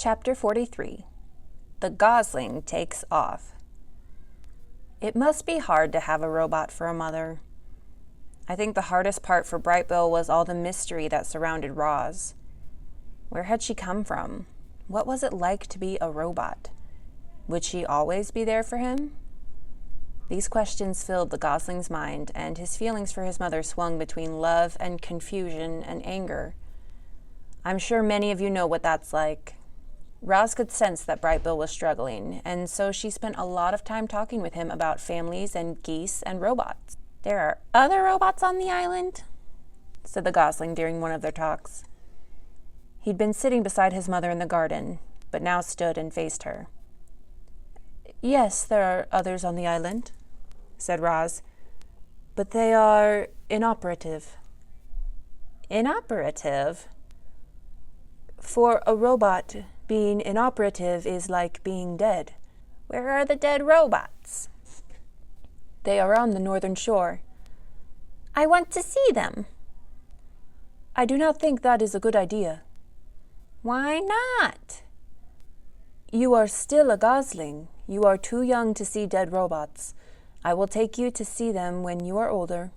Chapter 43. The Gosling Takes Off. It must be hard to have a robot for a mother. I think the hardest part for Brightbill was all the mystery that surrounded Roz. Where had she come from? What was it like to be a robot? Would she always be there for him? These questions filled the Gosling's mind, and his feelings for his mother swung between love and confusion and anger. I'm sure many of you know what that's like. Roz could sense that Brightbill was struggling, and so she spent a lot of time talking with him about families and geese and robots. "There are other robots on the island?" said the Gosling during one of their talks. He'd been sitting beside his mother in the garden, but now stood and faced her. "Yes, there are others on the island," said Roz, "but they are inoperative." "Inoperative?" "For a robot, being inoperative is like being dead." "Where are the dead robots?" "They are on the northern shore." "I want to see them." "I do not think that is a good idea." "Why not?" "You are still a Gosling. You are too young to see dead robots. I will take you to see them when you are older."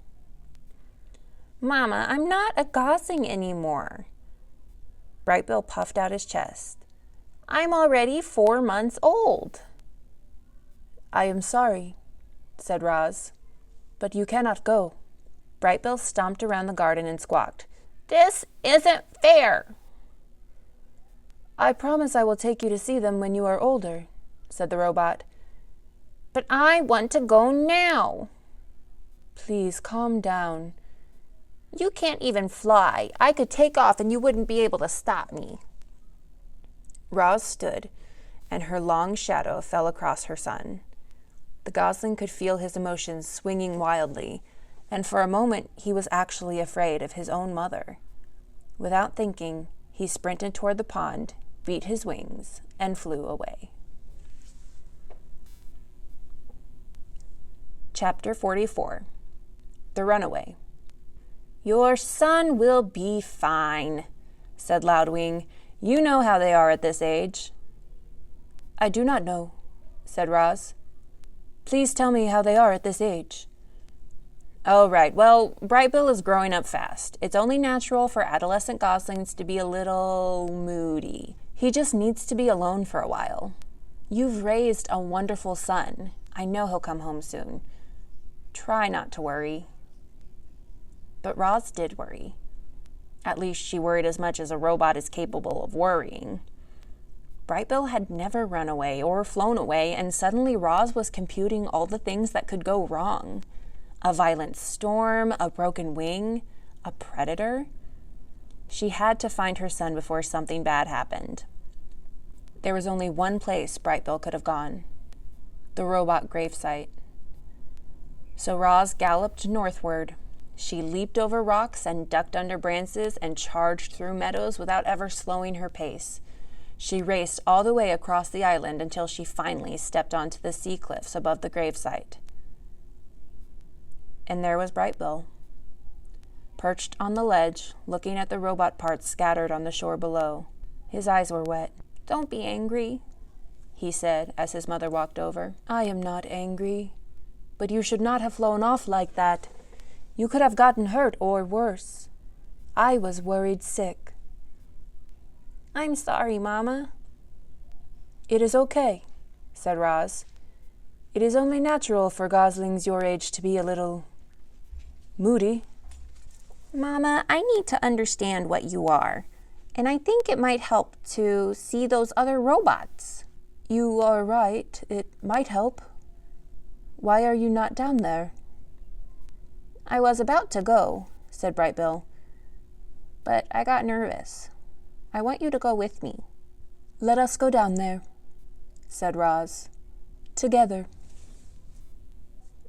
"Mama, I'm not a Gosling anymore." Brightbill puffed out his chest. "I'm already 4 months old." "I am sorry," said Roz, "but you cannot go." Brightbill stomped around the garden and squawked, "This isn't fair." "I promise I will take you to see them when you are older," said the robot. "But I want to go now." "Please calm down." "You can't even fly. I could take off and you wouldn't be able to stop me." Roz stood, and her long shadow fell across her son. The Gosling could feel his emotions swinging wildly, and for a moment he was actually afraid of his own mother. Without thinking, he sprinted toward the pond, beat his wings, and flew away. Chapter 44. The Runaway. "Your son will be fine," said Loudwing. "You know how they are at this age." "I do not know," said Roz. "Please tell me how they are at this age." "Oh, right. Well, Brightbill is growing up fast. It's only natural for adolescent Goslings to be a little moody. He just needs to be alone for a while. You've raised a wonderful son. I know he'll come home soon. Try not to worry." But Roz did worry. At least she worried as much as a robot is capable of worrying. Brightbill had never run away or flown away, and suddenly Roz was computing all the things that could go wrong. A violent storm, a broken wing, a predator. She had to find her son before something bad happened. There was only one place Brightbill could have gone: the robot gravesite. So Roz galloped northward. She leaped over rocks and ducked under branches and charged through meadows without ever slowing her pace. She raced all the way across the island until she finally stepped onto the sea cliffs above the gravesite. And there was Brightbill, perched on the ledge, looking at the robot parts scattered on the shore below. His eyes were wet. "Don't be angry," he said as his mother walked over. "I am not angry, but you should not have flown off like that. You could have gotten hurt or worse. I was worried sick." "I'm sorry, Mama." "It is okay," said Roz. "It is only natural for Goslings your age to be a little moody." "Mama, I need to understand what you are, and I think it might help to see those other robots." "You are right. It might help. Why are you not down there?" "I was about to go," said Brightbill, "but I got nervous. I want you to go with me." "Let us go down there," said Roz. "Together."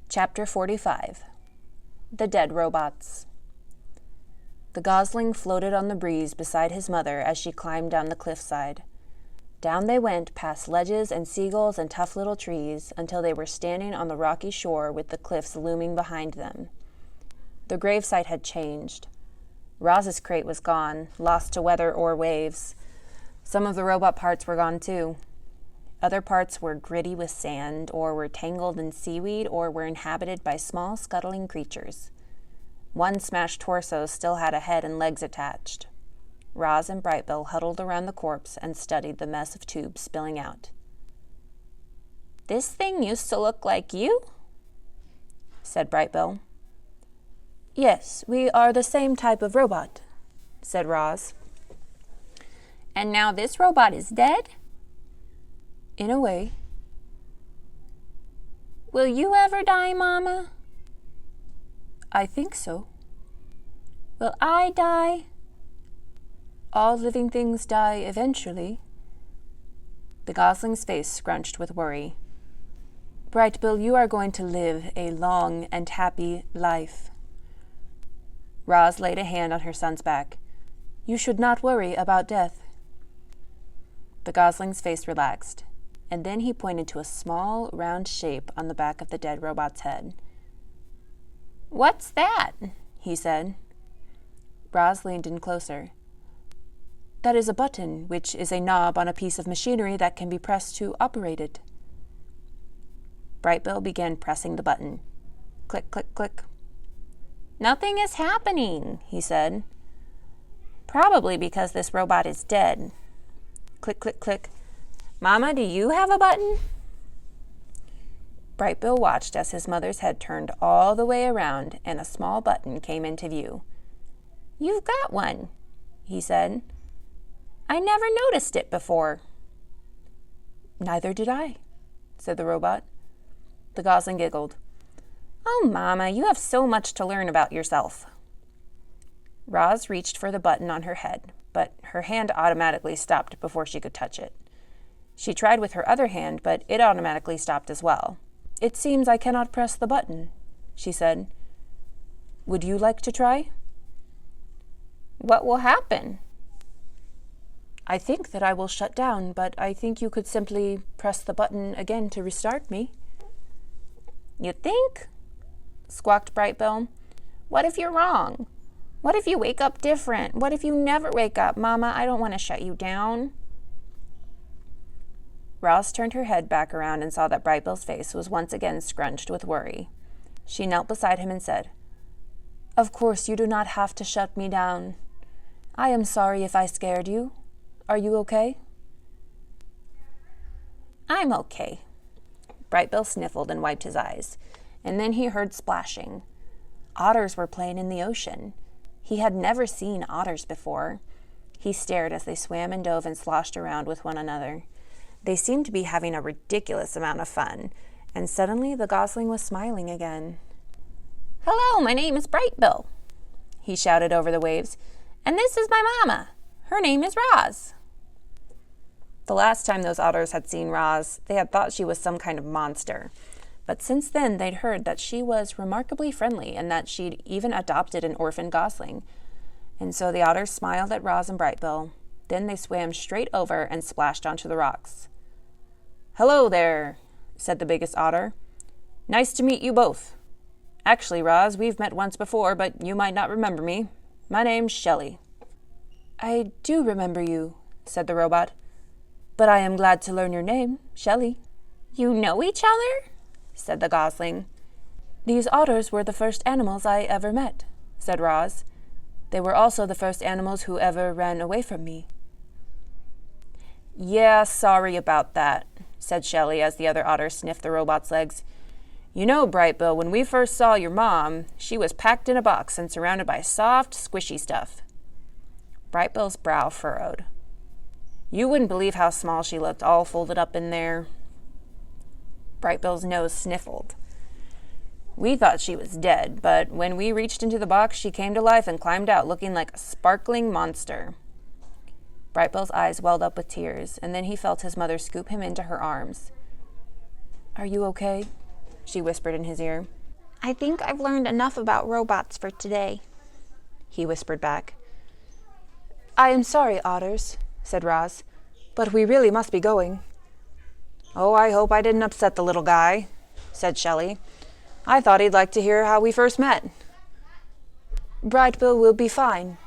Chapter 45. The Dead Robots. The Gosling floated on the breeze beside his mother as she climbed down the cliffside. Down they went, past ledges and seagulls and tough little trees, until they were standing on the rocky shore with the cliffs looming behind them. The gravesite had changed. Roz's crate was gone, lost to weather or waves. Some of the robot parts were gone too. Other parts were gritty with sand, or were tangled in seaweed, or were inhabited by small scuttling creatures. One smashed torso still had a head and legs attached. Roz and Brightbill huddled around the corpse and studied the mess of tubes spilling out. "This thing used to look like you?" said Brightbill. "Yes, we are the same type of robot," said Roz. "And now this robot is dead?" "In a way." "Will you ever die, Mama?" "I think so." "Will I die?" "All living things die eventually." The gosling's face scrunched with worry. "Brightbill, you are going to live a long and happy life." Roz laid a hand on her son's back. "You should not worry about death." The gosling's face relaxed, and then he pointed to a small, round shape on the back of the dead robot's head. "What's that?" he said. Roz leaned in closer. "That is a button, which is a knob on a piece of machinery that can be pressed to operate it." Brightbill began pressing the button. Click, click, click. "Nothing is happening," he said. "Probably because this robot is dead." Click, click, click. "Mama, do you have a button?" Brightbill watched as his mother's head turned all the way around and a small button came into view. "You've got one," he said. "I never noticed it before." "Neither did I," said the robot. The gosling giggled. "Oh, Mama, you have so much to learn about yourself." Roz reached for the button on her head, but her hand automatically stopped before she could touch it. She tried with her other hand, but it automatically stopped as well. "It seems I cannot press the button," she said. "Would you like to try?" "What will happen?" "I think that I will shut down, but I think you could simply press the button again to restart me." "You think?" squawked Brightbill. "What if you're wrong? What if you wake up different? What if you never wake up? Mama, I don't want to shut you down." Roz turned her head back around and saw that Brightbill's face was once again scrunched with worry. She knelt beside him and said, "Of course you do not have to shut me down. I am sorry if I scared you. Are you okay?" "I'm okay." Brightbill sniffled and wiped his eyes, and then he heard splashing. Otters were playing in the ocean. He had never seen otters before. He stared as they swam and dove and sloshed around with one another. They seemed to be having a ridiculous amount of fun, and suddenly the gosling was smiling again. "Hello, my name is Brightbill," he shouted over the waves, "and this is my mama. Her name is Roz." The last time those otters had seen Roz, they had thought she was some kind of monster. But since then, they'd heard that she was remarkably friendly and that she'd even adopted an orphan gosling. And so the otters smiled at Roz and Brightbill. Then they swam straight over and splashed onto the rocks. "Hello there," said the biggest otter. "Nice to meet you both. Actually, Roz, we've met once before, but you might not remember me. My name's Shelley." "I do remember you," said the robot. "But I am glad to learn your name, Shelley." "You know each other?" said the gosling. "These otters were the first animals I ever met," said Roz. "They were also the first animals who ever ran away from me." "Yeah, sorry about that," said Shelley as the other otter sniffed the robot's legs. "You know, Brightbill, when we first saw your mom, she was packed in a box and surrounded by soft, squishy stuff." Brightbill's brow furrowed. "You wouldn't believe how small she looked, all folded up in there." Brightbill's nose sniffled. "We thought she was dead, but when we reached into the box, she came to life and climbed out looking like a sparkling monster." Brightbill's eyes welled up with tears, and then he felt his mother scoop him into her arms. "Are you okay?" she whispered in his ear. "I think I've learned enough about robots for today," he whispered back. "I am sorry, otters," said Roz, "but we really must be going." "Oh, I hope I didn't upset the little guy," said Shelley. "I thought he'd like to hear how we first met." "Brightbill will be fine,"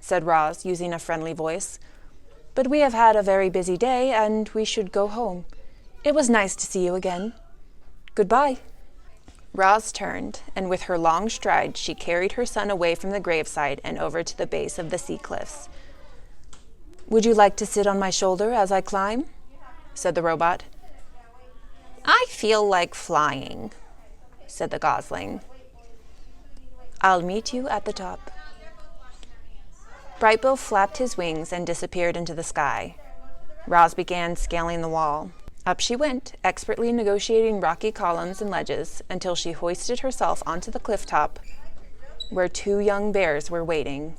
said Roz, using a friendly voice. but we have had a very busy day and we should go home. It was nice to see you again. Goodbye." Roz turned, and with her long stride, she carried her son away from the graveside and over to the base of the sea cliffs. "Would you like to sit on my shoulder as I climb?" said the robot. "I feel like flying," said the gosling. "I'll meet you at the top." Brightbill flapped his wings and disappeared into the sky. Roz began scaling the wall. Up she went, expertly negotiating rocky columns and ledges until she hoisted herself onto the cliff top, where two young bears were waiting.